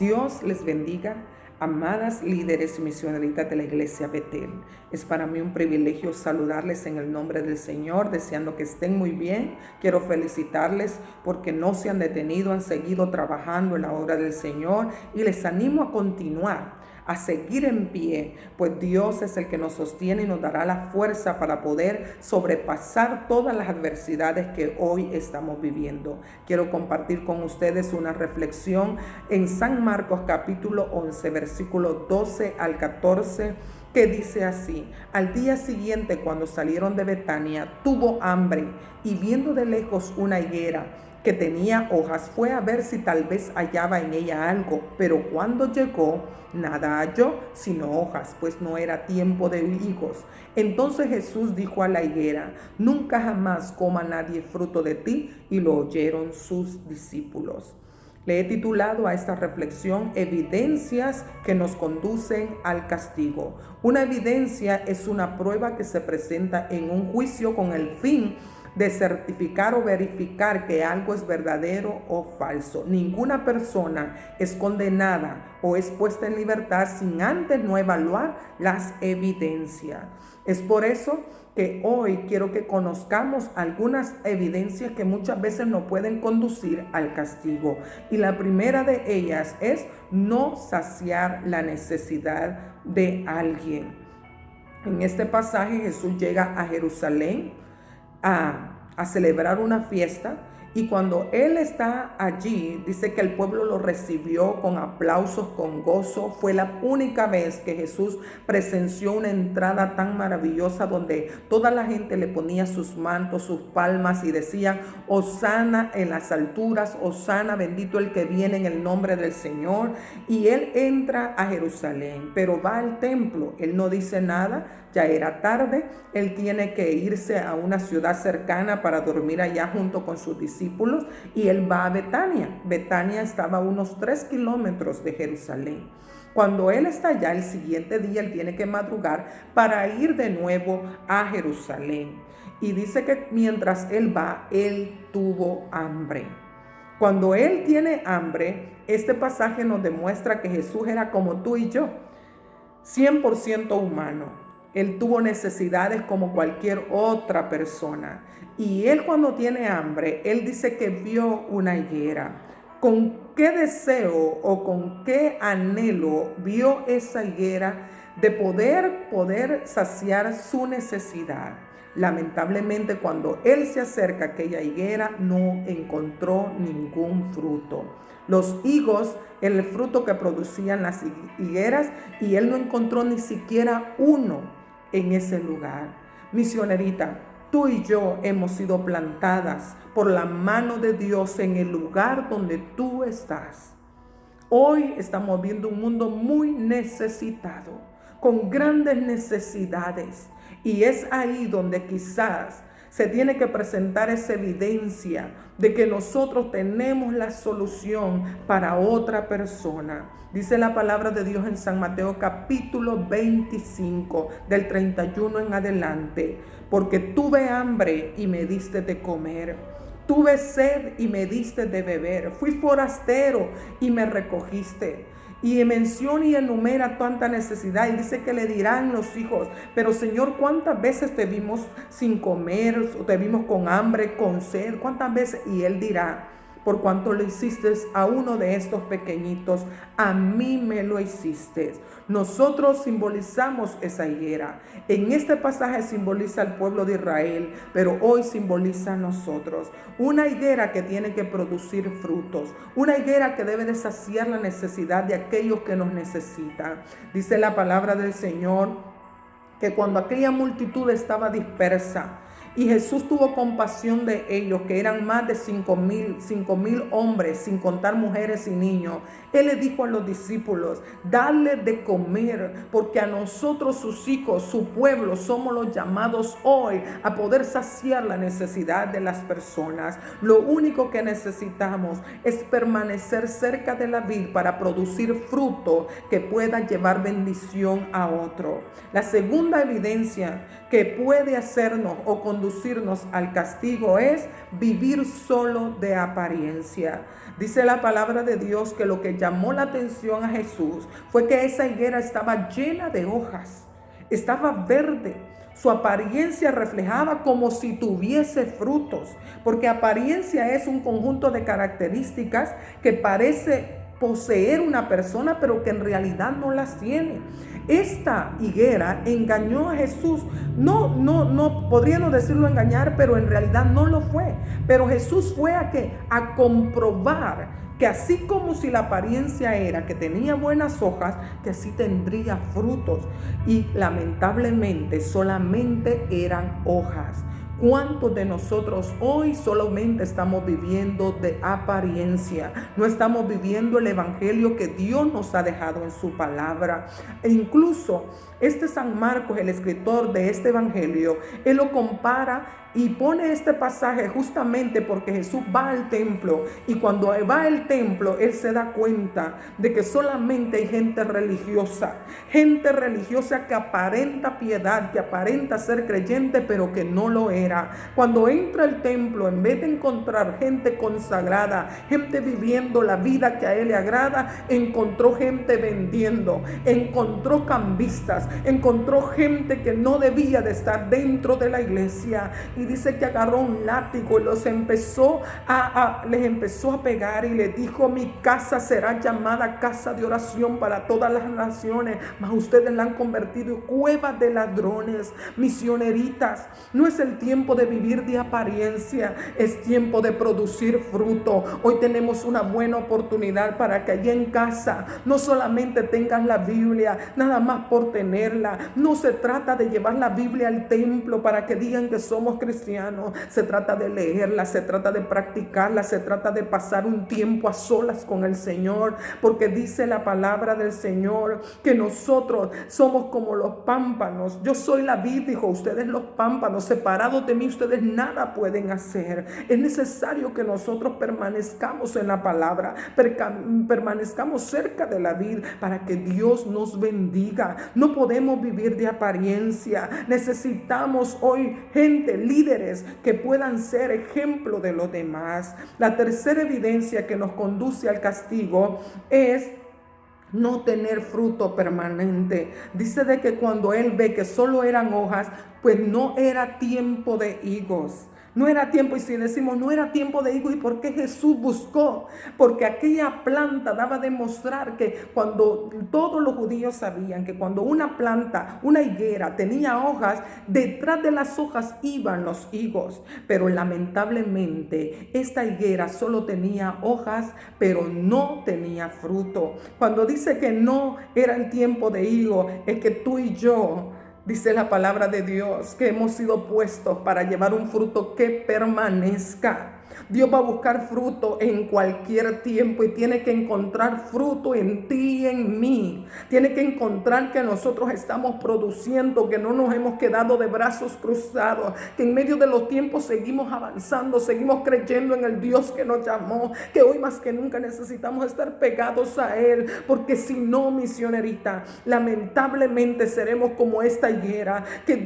Dios les bendiga, amadas líderes y misioneristas de la Iglesia Betel. Es para mí un privilegio saludarles en el nombre del Señor, deseando que estén muy bien. Quiero felicitarles porque no se han detenido, han seguido trabajando en la obra del Señor y les animo a continuar, a seguir en pie, pues Dios es el que nos sostiene y nos dará la fuerza para poder sobrepasar todas las adversidades que hoy estamos viviendo. Quiero compartir con ustedes una reflexión en San Marcos capítulo 11, versículos 12 al 14, que dice así: al día siguiente, cuando salieron de Betania, tuvo hambre y viendo de lejos una higuera que tenía hojas, fue a ver si tal vez hallaba en ella algo, pero cuando llegó, nada halló sino hojas, pues no era tiempo de higos. Entonces Jesús dijo a la higuera: nunca jamás coma nadie fruto de ti. Y lo oyeron sus discípulos. Le he titulado a esta reflexión Evidencias que nos conducen al castigo. Una evidencia es una prueba que se presenta en un juicio con el fin de certificar o verificar que algo es verdadero o falso. Ninguna persona es condenada o es puesta en libertad sin antes no evaluar las evidencias. Es por eso que hoy quiero que conozcamos algunas evidencias que muchas veces nos pueden conducir al castigo. Y la primera de ellas es no saciar la necesidad de alguien. En este pasaje Jesús llega a Jerusalén a celebrar una fiesta, y cuando él está allí, dice que el pueblo lo recibió con aplausos, con gozo. Fue la única vez que Jesús presenció una entrada tan maravillosa donde toda la gente le ponía sus mantos, sus palmas y decían: Hosana en las alturas, Hosana, bendito el que viene en el nombre del Señor. Y él entra a Jerusalén, pero va al templo. Él no dice nada. Ya era tarde, él tiene que irse a una ciudad cercana para dormir allá junto con sus discípulos, y él va a Betania. Betania estaba a unos 3 kilómetros de Jerusalén. Cuando él está allá, el siguiente día él tiene que madrugar para ir de nuevo a Jerusalén. Y dice que mientras él va, él tuvo hambre. Cuando él tiene hambre, este pasaje nos demuestra que Jesús era como tú y yo, 100% humano. Él tuvo necesidades como cualquier otra persona. Y él, cuando tiene hambre, él dice que vio una higuera. ¿Con qué deseo o con qué anhelo vio esa higuera de poder saciar su necesidad? Lamentablemente, cuando él se acerca a aquella higuera, no encontró ningún fruto. Los higos, el fruto que producían las higueras, y él no encontró ni siquiera uno en ese lugar. Misionerita, tú y yo hemos sido plantadas por la mano de Dios en el lugar donde tú estás. Hoy estamos viendo un mundo muy necesitado, con grandes necesidades, y es ahí donde quizás se tiene que presentar esa evidencia de que nosotros tenemos la solución para otra persona. Dice la palabra de Dios en San Mateo capítulo 25, del 31 en adelante: porque tuve hambre y me diste de comer, tuve sed y me diste de beber, fui forastero y me recogiste. Y menciona y enumera tanta necesidad, y dice que le dirán los hijos: pero Señor, ¿cuántas veces te vimos sin comer, o te vimos con hambre, con sed? ¿Cuántas veces? Y él dirá: por cuanto lo hiciste a uno de estos pequeñitos, a mí me lo hiciste. Nosotros simbolizamos esa higuera. En este pasaje simboliza al pueblo de Israel, pero hoy simboliza a nosotros. Una higuera que tiene que producir frutos, una higuera que debe de saciar la necesidad de aquellos que nos necesitan. Dice la palabra del Señor que cuando aquella multitud estaba dispersa, y Jesús tuvo compasión de ellos, que eran más de 5,000 hombres, sin contar mujeres y niños, él le dijo a los discípulos: dadle de comer, porque a nosotros, sus hijos, su pueblo, somos los llamados hoy a poder saciar la necesidad de las personas. Lo único que necesitamos es permanecer cerca de la vid para producir fruto que pueda llevar bendición a otro. La segunda evidencia que puede hacernos o conducirnos conducirnos al castigo es vivir solo de apariencia. Dice la palabra de Dios que lo que llamó la atención a Jesús fue que esa higuera estaba llena de hojas, estaba verde. Su apariencia reflejaba como si tuviese frutos, porque apariencia es un conjunto de características que parece poseer una persona, pero que en realidad no las tiene. Esta higuera engañó a Jesús. No podríamos decirlo engañar, pero en realidad no lo fue. Pero Jesús fue a comprobar que así como si la apariencia era que tenía buenas hojas, que así tendría frutos. Y lamentablemente solamente eran hojas. ¿Cuántos de nosotros hoy solamente estamos viviendo de apariencia? No estamos viviendo el evangelio que Dios nos ha dejado en su palabra. E incluso San Marcos, el escritor de este evangelio, él lo compara y pone este pasaje justamente porque Jesús va al templo, y cuando va al templo él se da cuenta de que solamente hay gente religiosa que aparenta piedad, que aparenta ser creyente, pero que no lo era. Cuando entra al templo, en vez de encontrar gente consagrada, gente viviendo la vida que a él le agrada, encontró gente vendiendo, encontró cambistas, encontró gente que no debía de estar dentro de la iglesia. Y dice que agarró un látigo y les empezó a pegar y le dijo: mi casa será llamada casa de oración para todas las naciones, mas ustedes la han convertido en cueva de ladrones. Misioneritas, no es el tiempo de vivir de apariencia, es tiempo de producir fruto. Hoy tenemos una buena oportunidad para que allá en casa no solamente tengas la Biblia nada más por tenerla. No se trata de llevar la Biblia al templo para que digan que somos cristianos. Se trata de leerla, se trata de practicarla, se trata de pasar un tiempo a solas con el Señor, porque dice la palabra del Señor que nosotros somos como los pámpanos. Yo soy la vid, dijo, ustedes los pámpanos. Separados de mí ustedes nada pueden hacer. Es necesario que nosotros permanezcamos en la palabra, permanezcamos cerca de la vid para que Dios nos bendiga. No podemos vivir de apariencia. Necesitamos hoy gente, líderes que puedan ser ejemplo de los demás. La tercera evidencia que nos conduce al castigo es no tener fruto permanente. Dice de que cuando él ve que solo eran hojas, pues no era tiempo de higos. No era tiempo, y si decimos no era tiempo de higos, ¿y por qué Jesús buscó? Porque aquella planta daba a demostrar que cuando todos los judíos sabían que cuando una planta, una higuera tenía hojas, detrás de las hojas iban los higos. Pero lamentablemente esta higuera solo tenía hojas, pero no tenía fruto. Cuando dice que no era el tiempo de higo, es que tú y yo, dice la palabra de Dios, que hemos sido puestos para llevar un fruto que permanezca. Dios va a buscar fruto en cualquier tiempo y tiene que encontrar fruto en ti y en mí. Tiene que encontrar que nosotros estamos produciendo, que no nos hemos quedado de brazos cruzados, que en medio de los tiempos seguimos avanzando, seguimos creyendo en el Dios que nos llamó, que hoy más que nunca necesitamos estar pegados a Él, porque si no, misionerita, lamentablemente seremos como esta higuera, que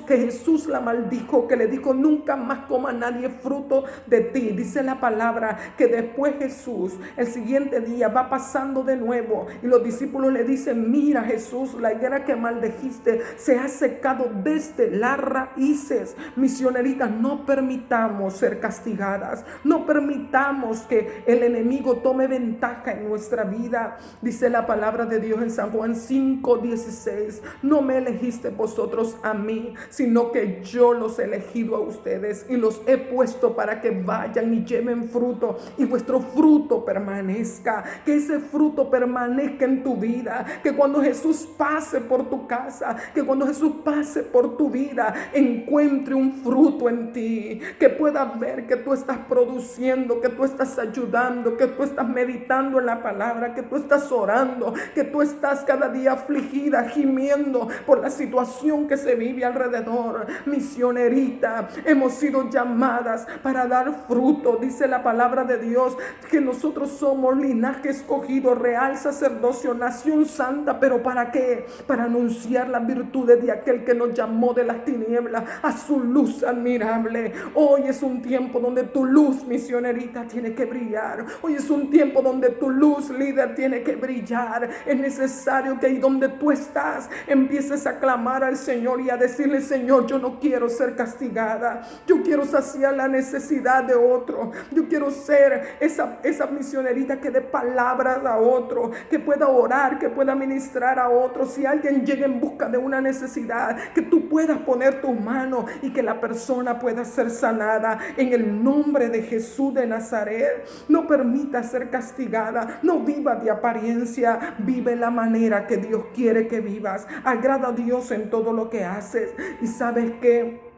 Jesús la maldijo, que le dijo: nunca más coma nadie fruto de ti. Dice la palabra que después Jesús el siguiente día va pasando de nuevo y los discípulos le dicen: mira, Jesús, la higuera que maldijiste se ha secado desde las raíces. Misioneritas, no permitamos ser castigadas, no permitamos que el enemigo tome ventaja en nuestra vida. Dice la palabra de Dios en San Juan 5:16: no me elegiste vosotros a mí, sino que yo los he elegido a ustedes y los he puesto para que vayan y lleven fruto, y vuestro fruto permanezca. Que ese fruto permanezca en tu vida, que cuando Jesús pase por tu casa, que cuando Jesús pase por tu vida, encuentre un fruto en ti, que pueda ver que tú estás produciendo, que tú estás ayudando, que tú estás meditando en la palabra, que tú estás orando, que tú estás cada día afligida, gimiendo por la situación que se vive alrededor. Misionerita, hemos sido llamadas para dar fruto fruto. Dice la palabra de Dios que nosotros somos linaje escogido, real sacerdocio, nación santa. ¿Pero para qué? Para anunciar las virtudes de aquel que nos llamó de las tinieblas a su luz admirable. Hoy es un tiempo donde tu luz, misionerita, tiene que brillar. Hoy es un tiempo donde tu luz, líder, tiene que brillar. Es necesario que ahí donde tú estás empieces a clamar al Señor y a decirle: Señor, yo no quiero ser castigada, yo quiero saciar la necesidad de otro, yo quiero ser esa misionerita que dé palabras a otro, que pueda orar, que pueda ministrar a otro. Si alguien llega en busca de una necesidad, que tú puedas poner tu mano y que la persona pueda ser sanada en el nombre de Jesús de Nazaret. No permita ser castigada, no viva de apariencia, vive la manera que Dios quiere que vivas. Agrada a Dios en todo lo que haces, y sabes que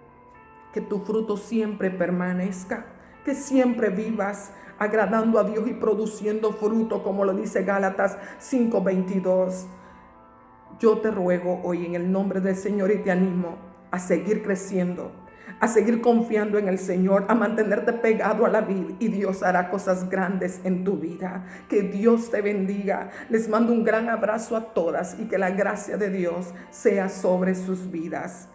tu fruto siempre permanezca, que siempre vivas agradando a Dios y produciendo fruto, como lo dice Gálatas 5:22. Yo te ruego hoy en el nombre del Señor y te animo a seguir creciendo, a seguir confiando en el Señor, a mantenerte pegado a la vid, y Dios hará cosas grandes en tu vida. Que Dios te bendiga. Les mando un gran abrazo a todas y que la gracia de Dios sea sobre sus vidas.